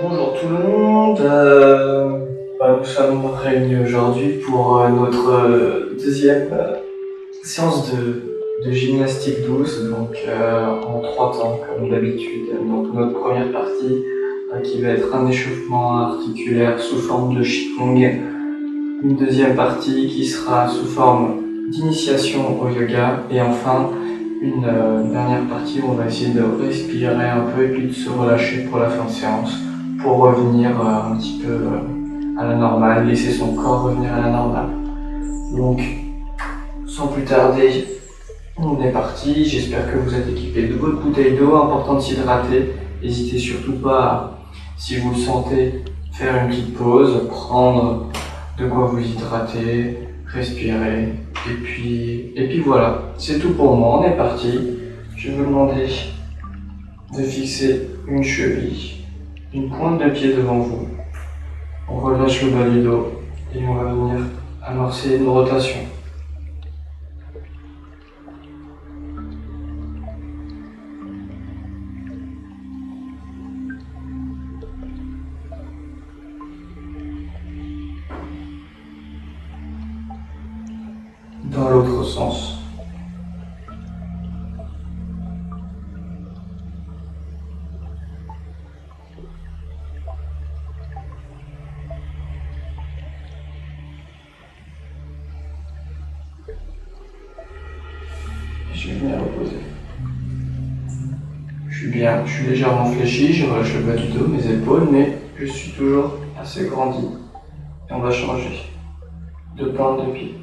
Bonjour tout le monde, nous sommes réunis aujourd'hui pour notre deuxième séance de gymnastique douce, donc en 3 temps comme d'habitude. Donc notre première partie qui va être un échauffement articulaire sous forme de Qigong, une deuxième partie qui sera sous forme d'initiation au yoga, et enfin une dernière partie où on va essayer de respirer un peu et puis de se relâcher pour la fin de séance, pour revenir un petit peu à la normale, laisser son corps revenir à la normale. Donc, sans plus tarder, on est parti. J'espère que vous êtes équipés de votre bouteille d'eau. Important de s'hydrater. N'hésitez surtout pas, si vous le sentez, faire une petite pause, prendre de quoi vous hydrater, respirer, et puis voilà. C'est tout pour moi, on est parti. Je vais vous demander de fixer une cheville, une pointe de pied devant vous. On relâche le bas du dos et on va venir amorcer une rotation. Dans l'autre sens. Je vais venir reposer. Je suis bien, je suis légèrement fléchi, je relâche le bas du dos, mes épaules, mais je suis toujours assez grandi. Et on va changer de pointe de pied.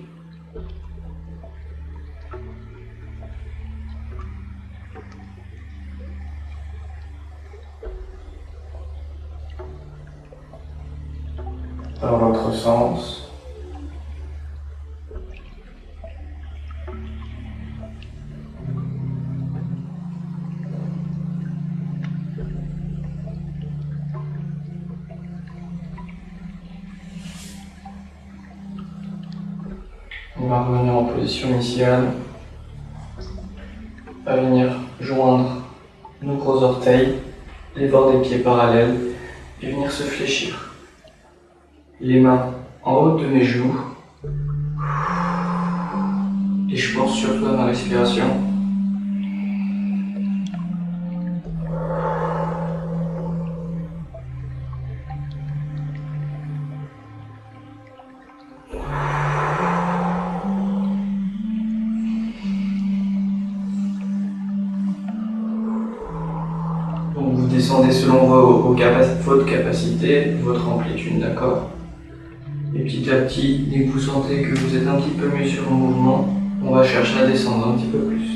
Dans l'autre sens. On va revenir en position initiale. On va venir joindre nos gros orteils, les bords des pieds parallèles, et venir se fléchir. Les mains en haut de mes genoux. Et je pense surtout à ma respiration. Donc vous descendez selon votre capacité, votre amplitude, d'accord? Et petit à petit, dès que vous sentez que vous êtes un petit peu mieux sur le mouvement, on va chercher à descendre un petit peu plus.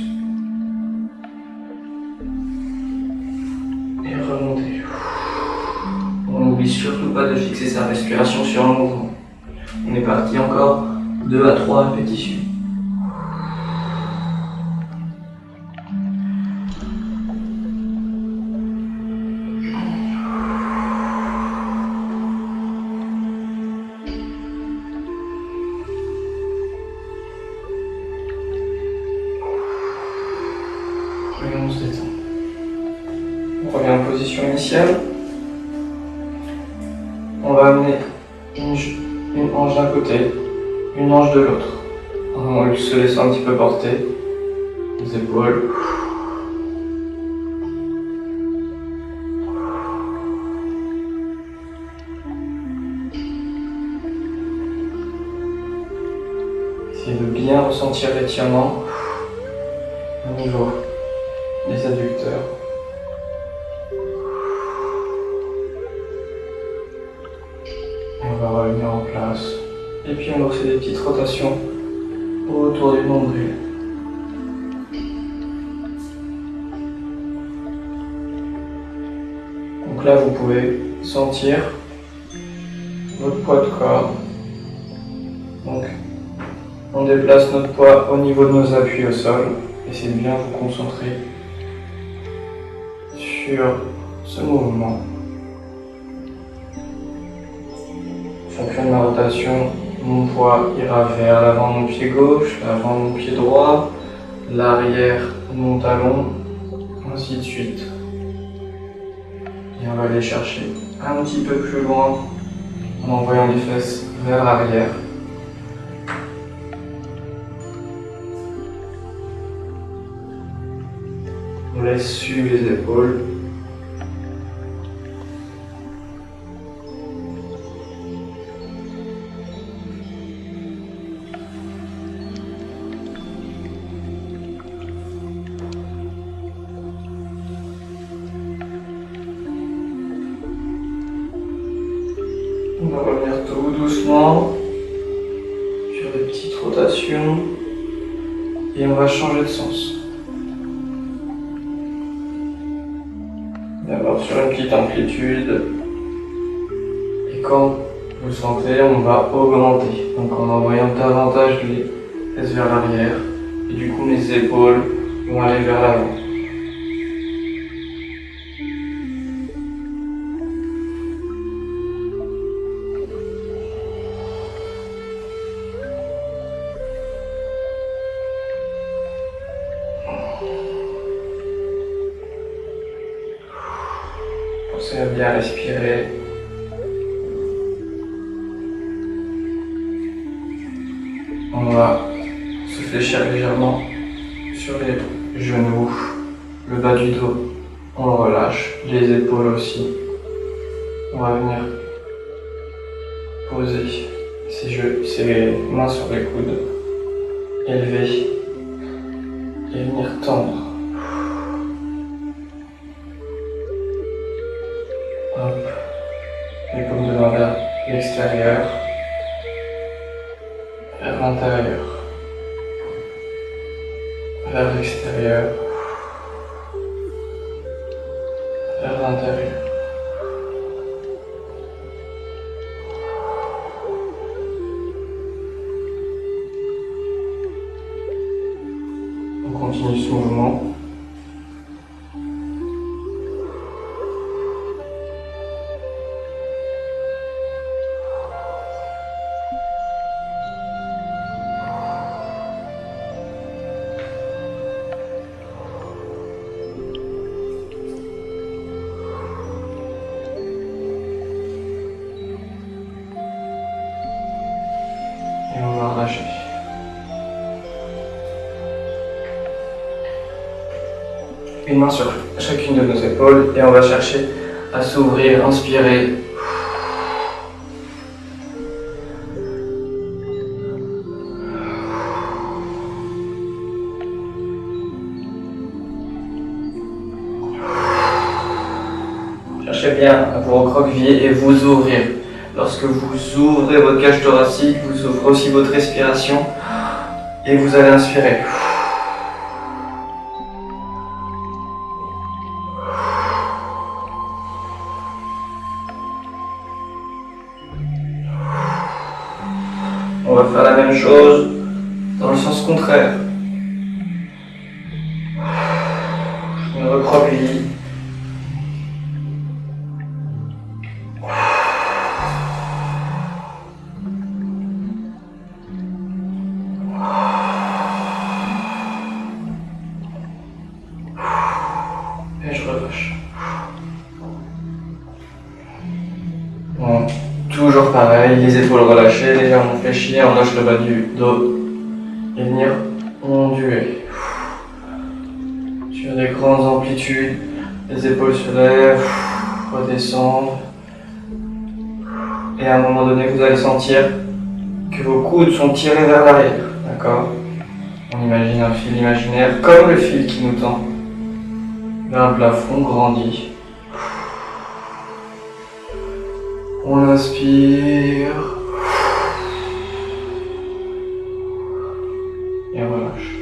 Et remonter. On n'oublie surtout pas de fixer sa respiration sur le mouvement. On est parti encore 2 à 3 répétitions. Et on se détend. On revient en position initiale. On va amener une hanche d'un côté, une hanche de l'autre. On se laisse un petit peu porter. Les épaules. Essayez de bien ressentir l'étirement au niveau des adducteurs. On va revenir en place. Et puis on fait des petites rotations autour du nombril. Donc là vous pouvez sentir votre poids de corps. Donc on déplace notre poids au niveau de nos appuis au sol. Essayez de bien vous concentrer sur ce mouvement. En fonction de ma rotation, mon poids ira vers l'avant de mon pied gauche, l'avant de mon pied droit, l'arrière de mon talon, ainsi de suite. Et on va aller chercher un petit peu plus loin en envoyant les fesses vers l'arrière. On laisse suivre les épaules. On va revenir tout doucement sur des petites rotations et on va changer de sens. D'abord sur une petite amplitude et quand vous le sentez, on va augmenter. Donc en envoyant davantage les fesses vers l'arrière et du coup mes épaules vont aller vers l'avant. Pensez à bien respirer. On va se fléchir légèrement sur les genoux, le bas du dos. On le relâche, les épaules aussi. On va venir poser ses mains sur les coudes, élever et venir tendre. Hop. Les paumes de main vers l'extérieur, vers l'intérieur, vers l'extérieur, vers l'intérieur. On continue ce mouvement. Et on va relâcher. Une main sur chacune de nos épaules et on va chercher à s'ouvrir, inspirer. Cherchez bien à vous recroqueviller et vous ouvrir. Lorsque vous ouvrez votre cage thoracique, vous ouvrez aussi votre respiration et vous allez inspirer. On va faire la même chose dans le sens contraire. Je me recroqueville. Et je relâche. Bon, toujours pareil, les épaules relâchées, légèrement fléchies, on lâche le bas du dos et venir onduler. Sur des grandes amplitudes, les épaules se lèvent, redescendent. Et à un moment donné, vous allez sentir que vos coudes sont tirés vers l'arrière. D'accord ? On imagine un fil imaginaire comme le fil qui nous tend vers le plafond, grandit. On inspire et on relâche.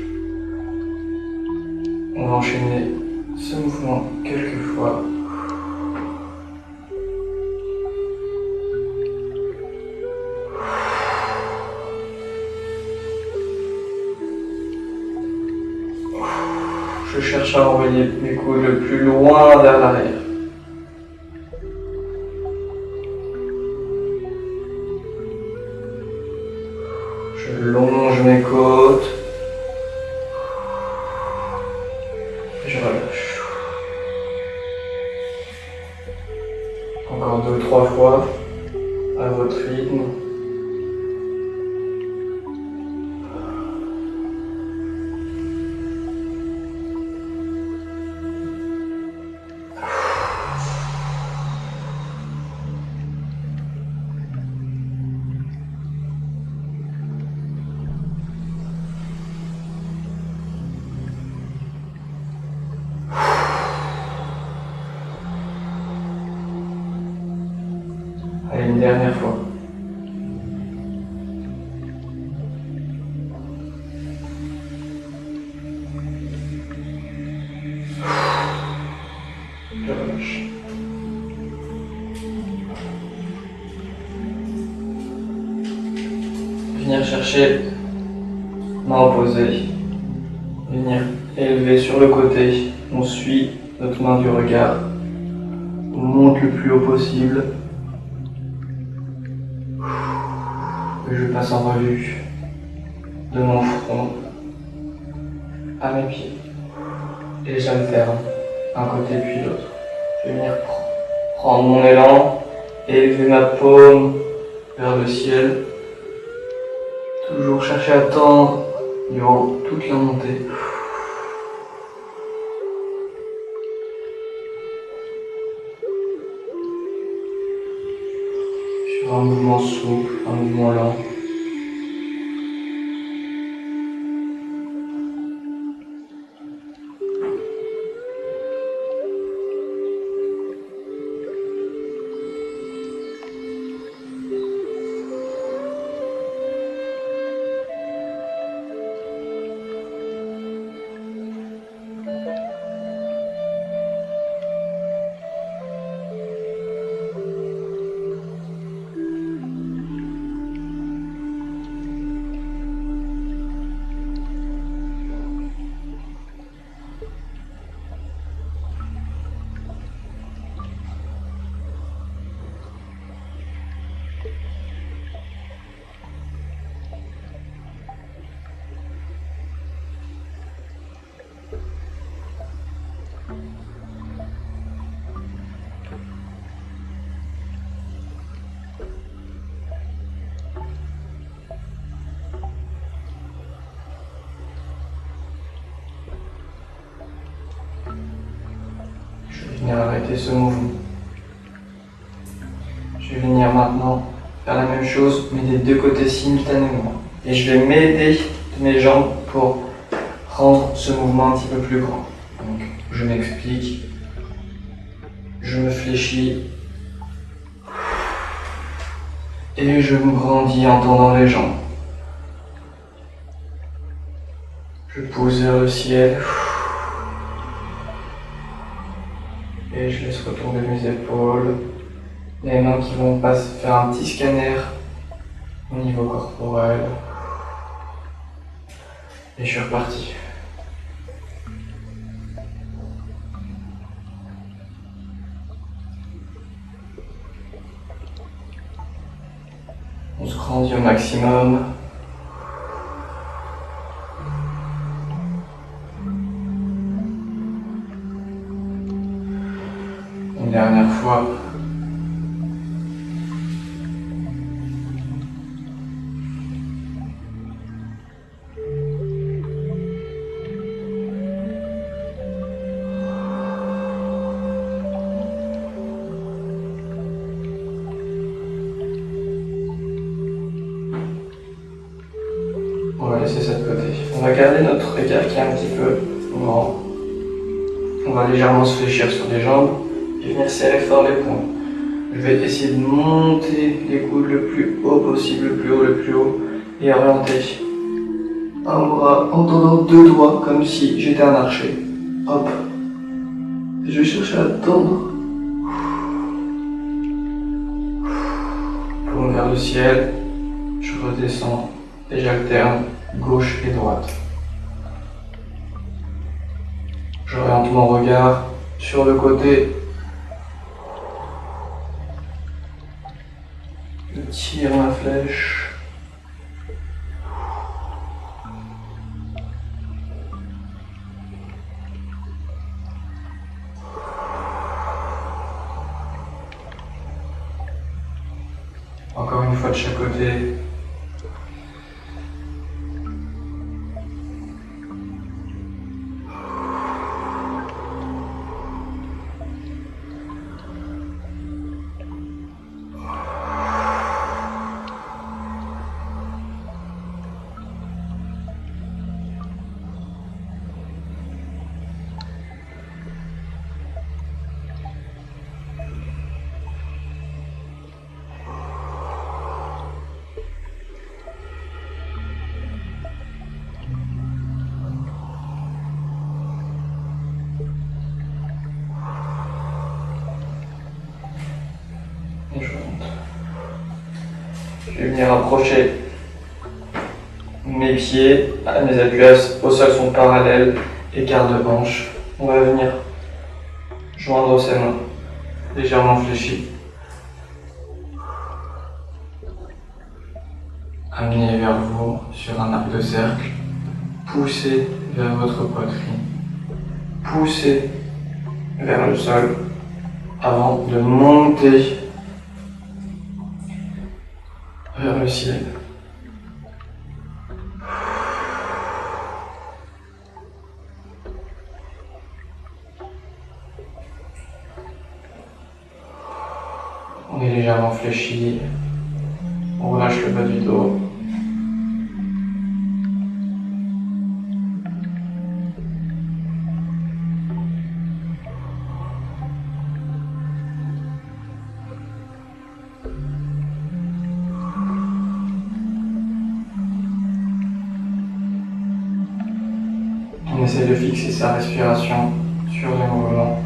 On va enchaîner ce mouvement quelques fois. Je cherche à envoyer mes coudes le plus loin vers l'arrière. Je longe mes côtes. Et je relâche. 2-3 fois à votre rythme. Allez, une dernière fois. Je relâche. Venir chercher main opposée. Venir élever sur le côté. On suit notre main du regard. On monte le plus haut possible. Et je passe en revue de mon front à mes pieds. Et j'alterne un côté puis l'autre. Je vais venir prendre mon élan, élever ma paume vers le ciel. Toujours chercher à tendre durant toute la montée. Sur un mouvement souple, un mouvement lent. Je vais venir arrêter ce mouvement. Je vais venir maintenant faire la même chose, mais des deux côtés simultanément. Et je vais m'aider de mes jambes pour rendre ce mouvement un petit peu plus grand. Donc, je m'explique. Je me fléchis. Et je me grandis en tendant les jambes. Je pousse vers le ciel. Et je laisse retomber mes épaules. Les mains qui vont faire un petit scanner au niveau corporel. Et je suis reparti. On se grandit au maximum. Une dernière fois. On va laisser ça de côté. On va garder notre regard qui est un petit peu grand. On va légèrement se fléchir sur les jambes et venir serrer fort les poings. Je vais essayer de monter les coudes le plus haut possible, le plus haut, et orienter un bras en tendant deux doigts comme si j'étais un archer. Hop. Je vais chercher à tendre. Paume vers le ciel. Je redescends et j'alterne gauche et droite. J'oriente mon regard sur le côté. Je tire ma flèche. Encore une fois de chaque côté. Et je monte. Je vais venir approcher mes pieds, mes appuis au sol sont parallèles, écart de hanche. On va venir joindre ses mains, légèrement fléchies. Amenez vers vous sur un arc de cercle. Poussez vers votre poitrine. Poussez vers le sol avant de monter vers le ciel. On est légèrement fléchi. On relâche le bas du dos. On essaie de fixer sa respiration sur les mouvements.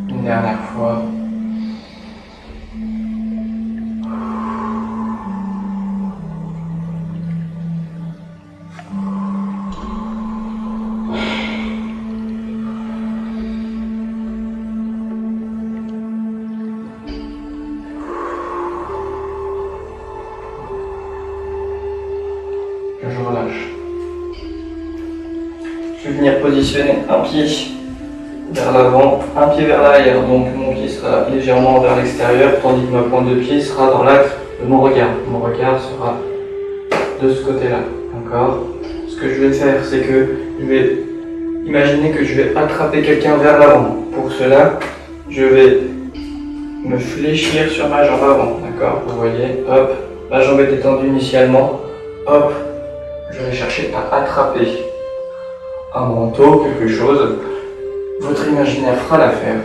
Une dernière fois. Je relâche. Je vais venir positionner un pied vers l'avant, un pied vers l'arrière. Donc mon pied sera légèrement vers l'extérieur, tandis que ma pointe de pied sera dans l'axe de mon regard. Mon regard sera de ce côté-là. D'accord ? Ce que je vais faire, c'est que je vais imaginer que je vais attraper quelqu'un vers l'avant. Pour cela, je vais me fléchir sur ma jambe avant. D'accord ? Vous voyez, hop, ma jambe est étendue initialement. Hop, je vais chercher à attraper un manteau, quelque chose. Votre imaginaire fera l'affaire.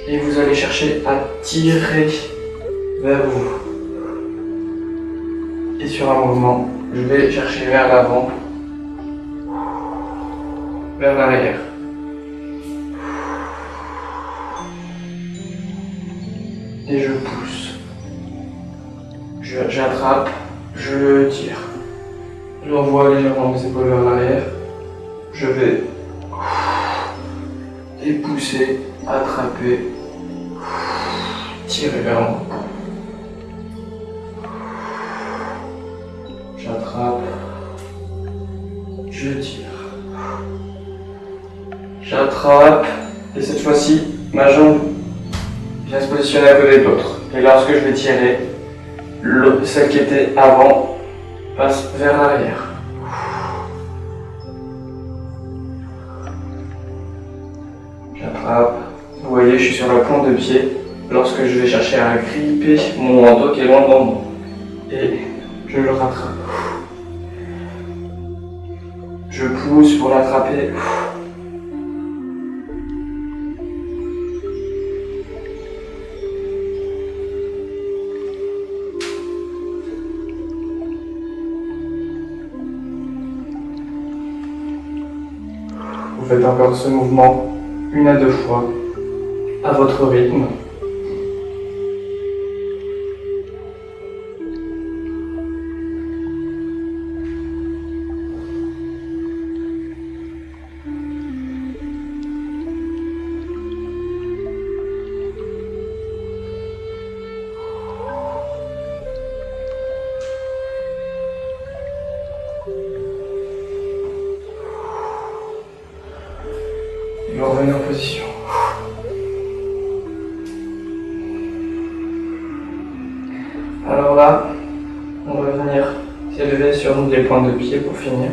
Et vous allez chercher à tirer vers vous. Et sur un mouvement, je vais chercher vers l'avant, vers l'arrière. Et je pousse. J'attrape, je tire. J'envoie légèrement mes épaules vers l'arrière. Je vais et pousser, attraper, tirer vers moi. J'attrape, je tire. J'attrape, et cette fois-ci, ma jambe vient se positionner à côté de l'autre. Et lorsque je vais tirer, celle qui était avant passe vers l'arrière. J'attrape. Vous voyez, je suis sur la pointe de pied lorsque je vais chercher à gripper mon manteau qui est loin devant moi. Et je le rattrape. Je pousse pour l'attraper. Vous faites encore ce mouvement 1 à 2 fois à votre rythme. vous revenez en position. Alors là, on va venir s'élever sur les pointes de pied pour finir.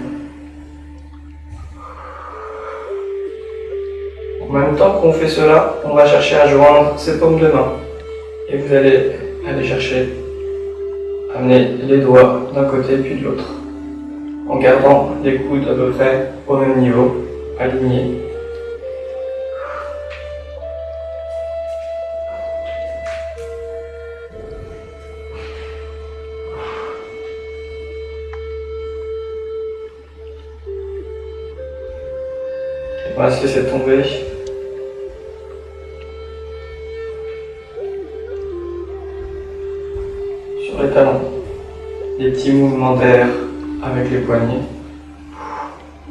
En même temps qu'on fait cela, on va chercher à joindre ses paumes de main. Et vous allez aller chercher, amener les doigts d'un côté puis de l'autre, en gardant les coudes à peu près au même niveau, alignés. On va se laisser tomber. Sur les talons. Des petits mouvements d'air avec les poignets.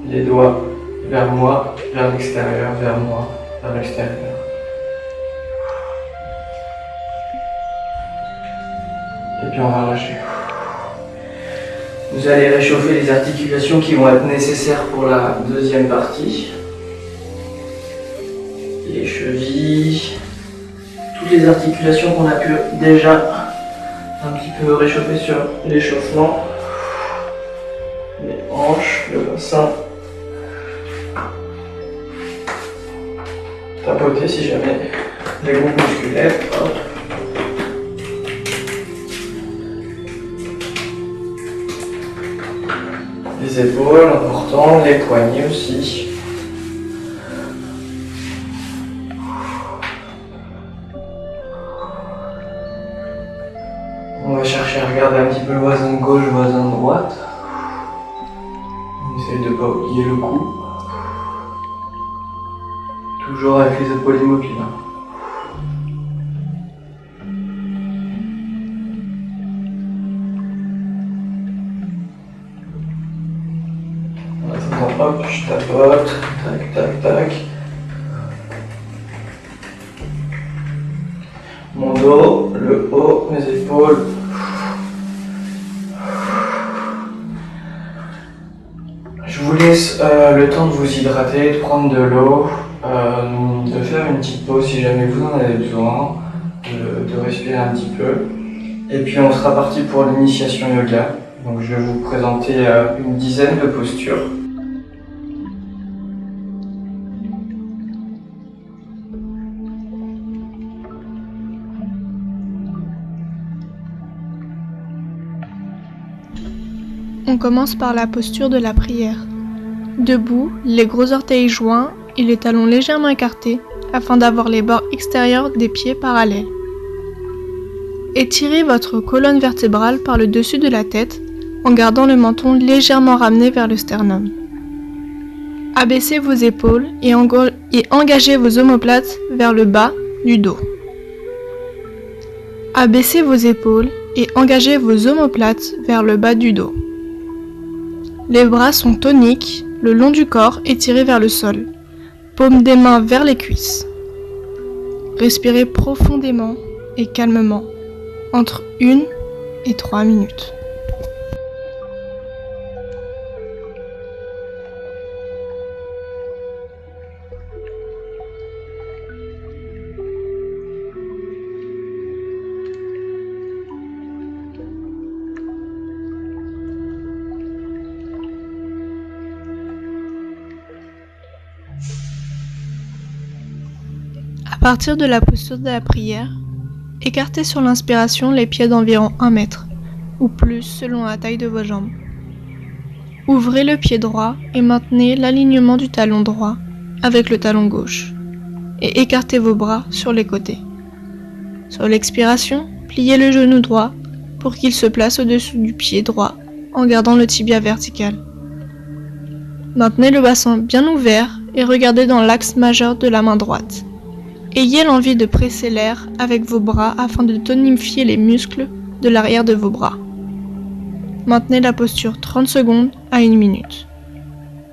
Les doigts vers moi, vers l'extérieur, vers moi, vers l'extérieur. Et puis on va relâcher. Vous allez réchauffer les articulations qui vont être nécessaires pour la deuxième partie. Les chevilles, toutes les articulations qu'on a pu déjà un petit peu réchauffer sur l'échauffement, les hanches, le bassin, tapoter si jamais les groupes musculaires. Hop. Les épaules, important, les poignets aussi. On va chercher à regarder un petit peu le voisin de gauche, le voisin de droite. On essaye de ne pas oublier le cou. Toujours avec les épaules immobiles. En attendant, hop, je tapote, tac, tac, tac. Mon dos, le haut, mes épaules. Je vous laisse le temps de vous hydrater, de prendre de l'eau, de faire une petite pause si jamais vous en avez besoin, de respirer un petit peu. Et puis on sera parti pour l'initiation yoga. Donc je vais vous présenter une dizaine de postures. On commence par la posture de la prière. Debout, les gros orteils joints et les talons légèrement écartés afin d'avoir les bords extérieurs des pieds parallèles. Étirez votre colonne vertébrale par le dessus de la tête en gardant le menton légèrement ramené vers le sternum. Abaissez vos épaules et engagez vos omoplates vers le bas du dos. Abaissez vos épaules et engagez vos omoplates vers le bas du dos. Les bras sont toniques, le long du corps étirés vers le sol. Paumes des mains vers les cuisses. Respirez profondément et calmement, entre 1 et 3 minutes. À partir de la posture de la prière, écartez sur l'inspiration les pieds d'environ 1 mètre, ou plus selon la taille de vos jambes. Ouvrez le pied droit et maintenez l'alignement du talon droit avec le talon gauche, et écartez vos bras sur les côtés. Sur l'expiration, pliez le genou droit pour qu'il se place au-dessus du pied droit en gardant le tibia vertical. Maintenez le bassin bien ouvert et regardez dans l'axe majeur de la main droite. Ayez l'envie de presser l'air avec vos bras afin de tonifier les muscles de l'arrière de vos bras. Maintenez la posture 30 secondes à 1 minute.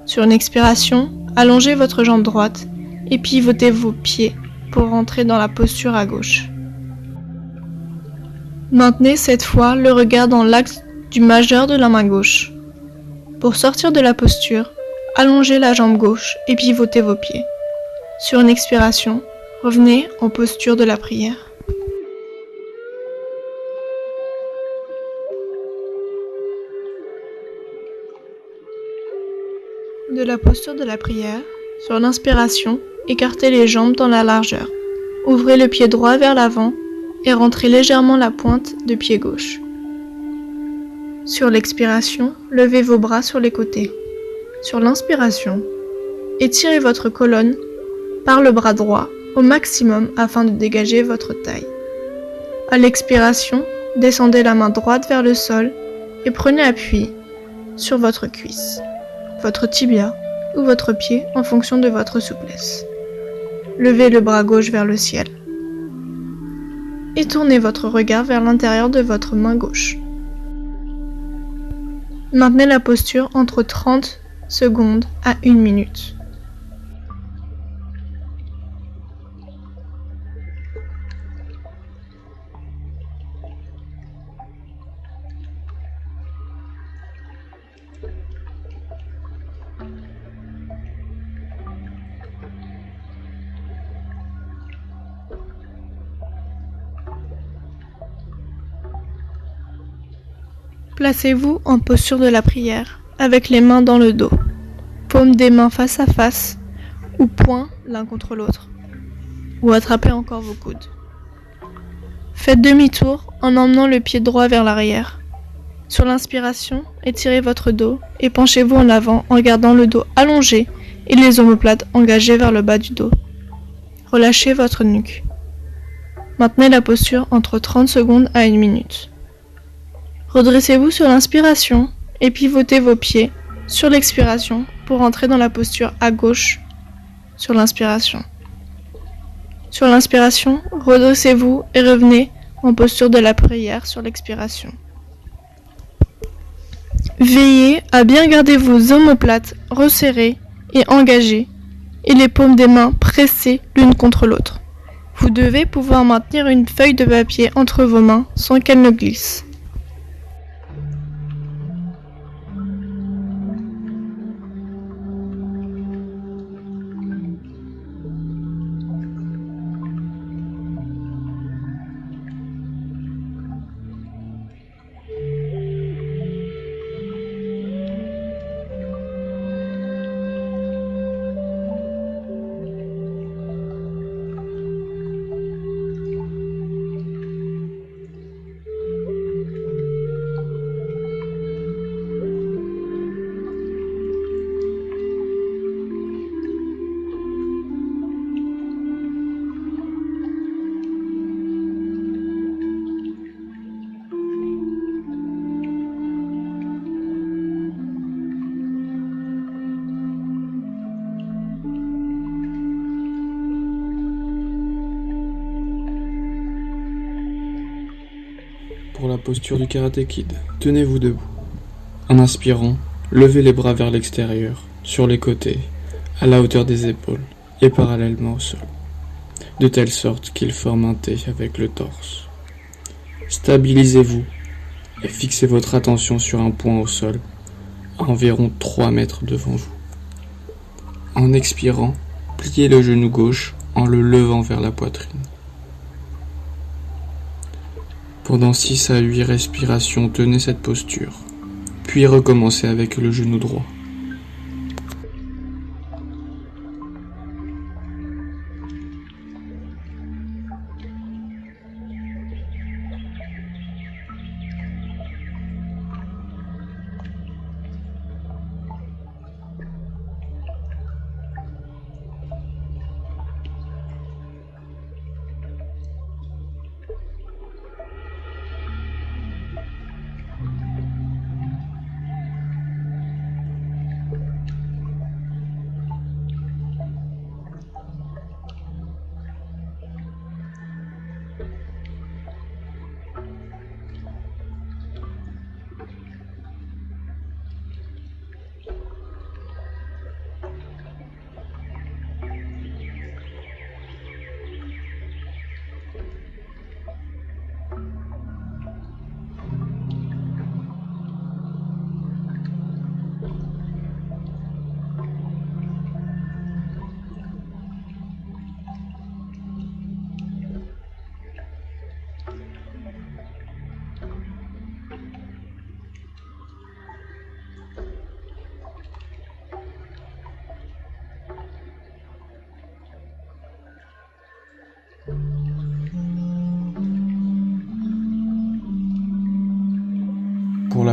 Sur une expiration, allongez votre jambe droite et pivotez vos pieds pour rentrer dans la posture à gauche. Maintenez cette fois le regard dans l'axe du majeur de la main gauche. Pour sortir de la posture, allongez la jambe gauche et pivotez vos pieds. Sur une expiration, revenez en posture de la prière. De la posture de la prière, sur l'inspiration, écartez les jambes dans la largeur. Ouvrez le pied droit vers l'avant et rentrez légèrement la pointe de pied gauche. Sur l'expiration, levez vos bras sur les côtés. Sur l'inspiration, étirez votre colonne par le bras droit au maximum afin de dégager votre taille. À l'expiration, descendez la main droite vers le sol et prenez appui sur votre cuisse, votre tibia ou votre pied en fonction de votre souplesse. Levez le bras gauche vers le ciel et tournez votre regard vers l'intérieur de votre main gauche. Maintenez la posture entre 30 secondes à 1 minute. Placez-vous en posture de la prière, avec les mains dans le dos, paumes des mains face à face, ou poings l'un contre l'autre, ou attrapez encore vos coudes. Faites demi-tour en emmenant le pied droit vers l'arrière. Sur l'inspiration, étirez votre dos et penchez-vous en avant en gardant le dos allongé et les omoplates engagées vers le bas du dos. Relâchez votre nuque. Maintenez la posture entre 30 secondes à 1 minute. Redressez-vous sur l'inspiration et pivotez vos pieds sur l'expiration pour entrer dans la posture à gauche sur l'inspiration. Sur l'inspiration, redressez-vous et revenez en posture de la prière sur l'expiration. Veillez à bien garder vos omoplates resserrées et engagées et les paumes des mains pressées l'une contre l'autre. Vous devez pouvoir maintenir une feuille de papier entre vos mains sans qu'elle ne glisse. Pour la posture du Karate Kid, tenez-vous debout. En inspirant, levez les bras vers l'extérieur, sur les côtés, à la hauteur des épaules et parallèlement au sol, de telle sorte qu'ils forment un T avec le torse. Stabilisez-vous et fixez votre attention sur un point au sol, à environ 3 mètres devant vous. En expirant, pliez le genou gauche en le levant vers la poitrine. Pendant 6 à 8 respirations, tenez cette posture, puis recommencez avec le genou droit.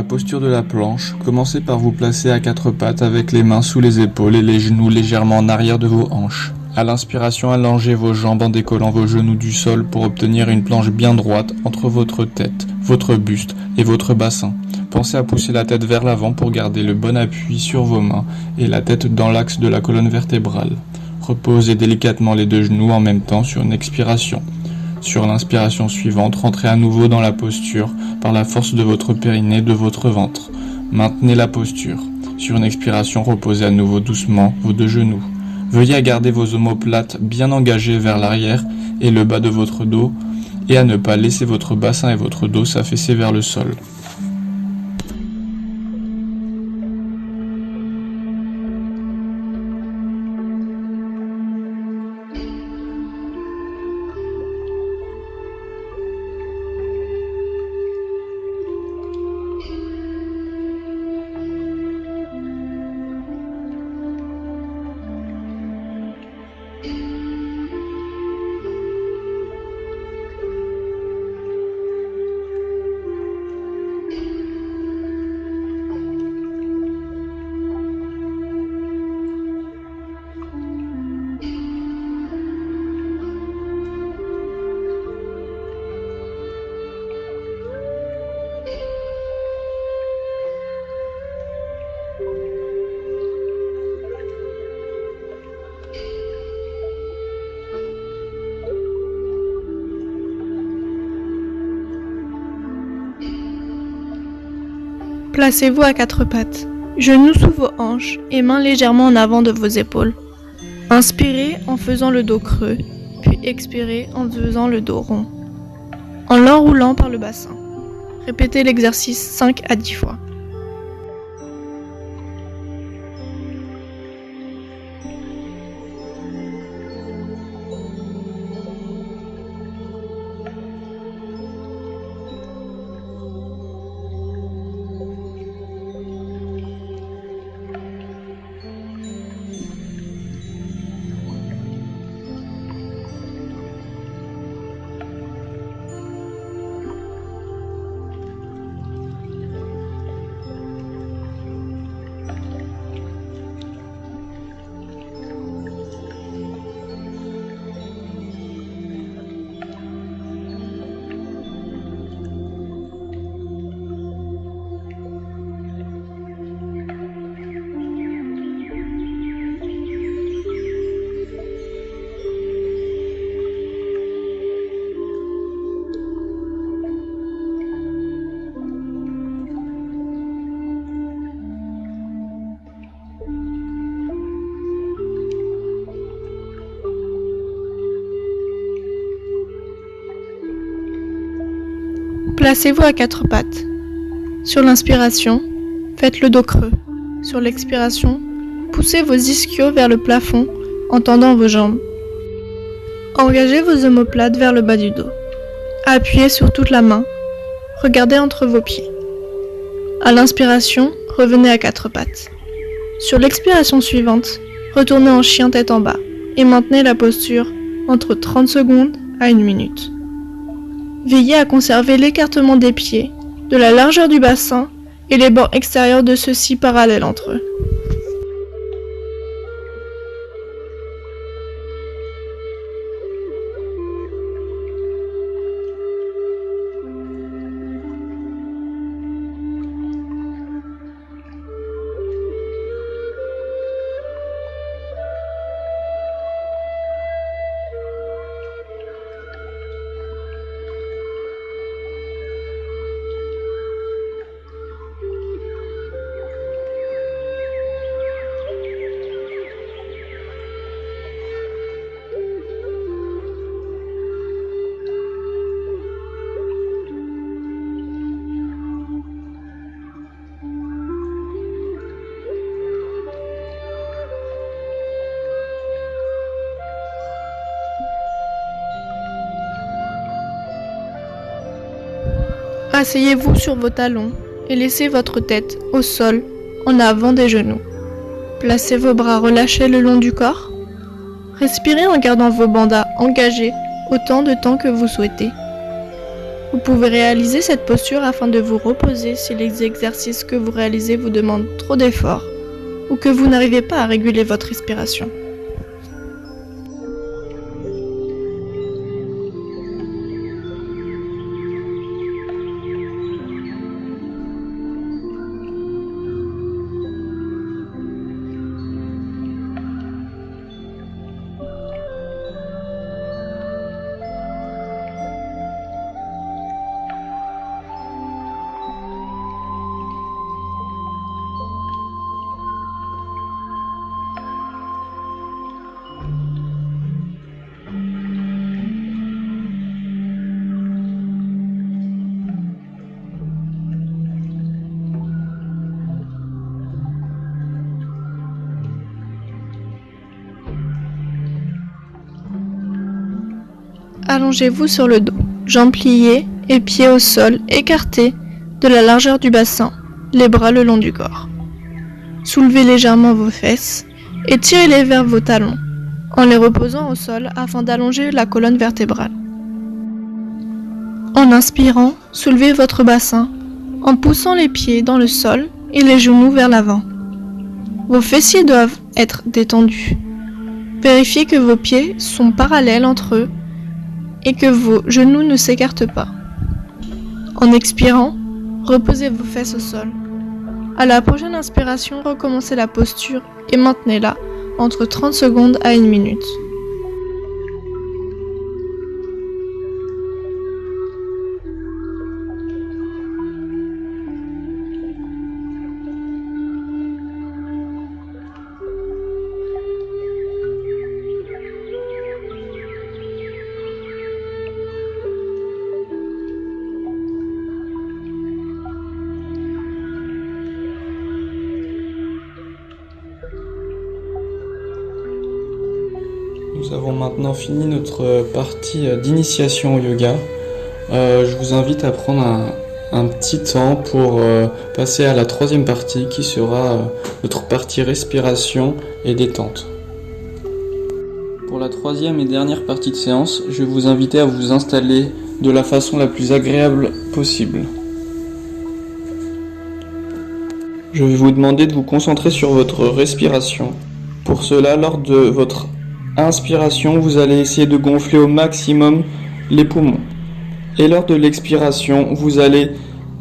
la posture de la planche, commencez par vous placer à quatre pattes avec les mains sous les épaules et les genoux légèrement en arrière de vos hanches. À l'inspiration, allongez vos jambes en décollant vos genoux du sol pour obtenir une planche bien droite entre votre tête, votre buste et votre bassin. Pensez à pousser la tête vers l'avant pour garder le bon appui sur vos mains et la tête dans l'axe de la colonne vertébrale. Reposez délicatement les deux genoux en même temps sur une expiration. Sur l'inspiration suivante, rentrez à nouveau dans la posture par la force de votre périnée et de votre ventre. Maintenez la posture. Sur une expiration, reposez à nouveau doucement vos deux genoux. Veuillez à garder vos omoplates bien engagées vers l'arrière et le bas de votre dos et à ne pas laisser votre bassin et votre dos s'affaisser vers le sol. Placez-vous à quatre pattes, genoux sous vos hanches et mains légèrement en avant de vos épaules. Inspirez en faisant le dos creux, puis expirez en faisant le dos rond, en l'enroulant par le bassin. Répétez l'exercice 5 à 10 fois. Placez-vous à quatre pattes. Sur l'inspiration, faites le dos creux. Sur l'expiration, poussez vos ischios vers le plafond en tendant vos jambes. Engagez vos omoplates vers le bas du dos. Appuyez sur toute la main. Regardez entre vos pieds. À l'inspiration, revenez à quatre pattes. Sur l'expiration suivante, retournez en chien tête en bas et maintenez la posture entre 30 secondes à 1 minute. Veillez à conserver l'écartement des pieds, de la largeur du bassin et les bords extérieurs de ceux-ci parallèles entre eux. Asseyez-vous sur vos talons et laissez votre tête au sol en avant des genoux. Placez vos bras relâchés le long du corps. Respirez en gardant vos bandas engagés autant de temps que vous souhaitez. Vous pouvez réaliser cette posture afin de vous reposer si les exercices que vous réalisez vous demandent trop d'efforts ou que vous n'arrivez pas à réguler votre respiration. Allongez-vous sur le dos, jambes pliées et pieds au sol écartés de la largeur du bassin, les bras le long du corps. Soulevez légèrement vos fesses et tirez-les vers vos talons en les reposant au sol afin d'allonger la colonne vertébrale. En inspirant, soulevez votre bassin en poussant les pieds dans le sol et les genoux vers l'avant. Vos fessiers doivent être détendus. Vérifiez que vos pieds sont parallèles entre eux et que vos genoux ne s'écartent pas. En expirant, reposez vos fesses au sol. À la prochaine inspiration, recommencez la posture et maintenez-la entre 30 secondes à 1 minute. Nous avons maintenant fini notre partie d'initiation au yoga. Je vous invite à prendre un petit temps pour passer à la troisième partie qui sera notre partie respiration et détente. Pour la troisième et dernière partie de séance, je vais vous inviter à vous installer de la façon la plus agréable possible. Je vais vous demander de vous concentrer sur votre respiration. Pour cela, lors de votre inspiration, vous allez essayer de gonfler au maximum les poumons. Et lors de l'expiration, vous allez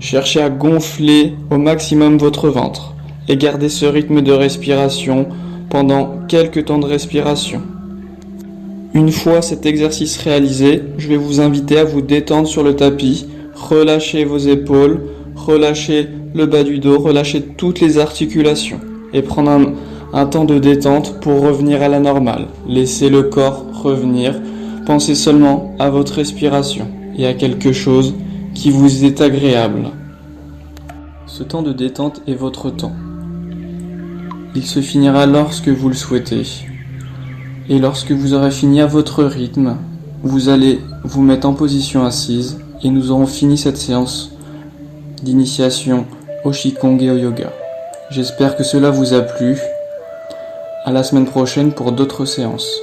chercher à gonfler au maximum votre ventre et garder ce rythme de respiration pendant quelques temps de respiration. Une fois cet exercice réalisé, je vais vous inviter à vous détendre sur le tapis, relâcher vos épaules, relâcher le bas du dos, relâcher toutes les articulations et prendre un temps de détente pour revenir à la normale. Laissez le corps revenir, pensez seulement à votre respiration et à quelque chose qui vous est agréable. Ce temps de détente est votre temps. Il se finira lorsque vous le souhaitez. Et lorsque vous aurez fini à votre rythme, vous allez vous mettre en position assise et nous aurons fini cette séance d'initiation au Qigong et au yoga. J'espère que cela vous a plu. À la semaine prochaine pour d'autres séances.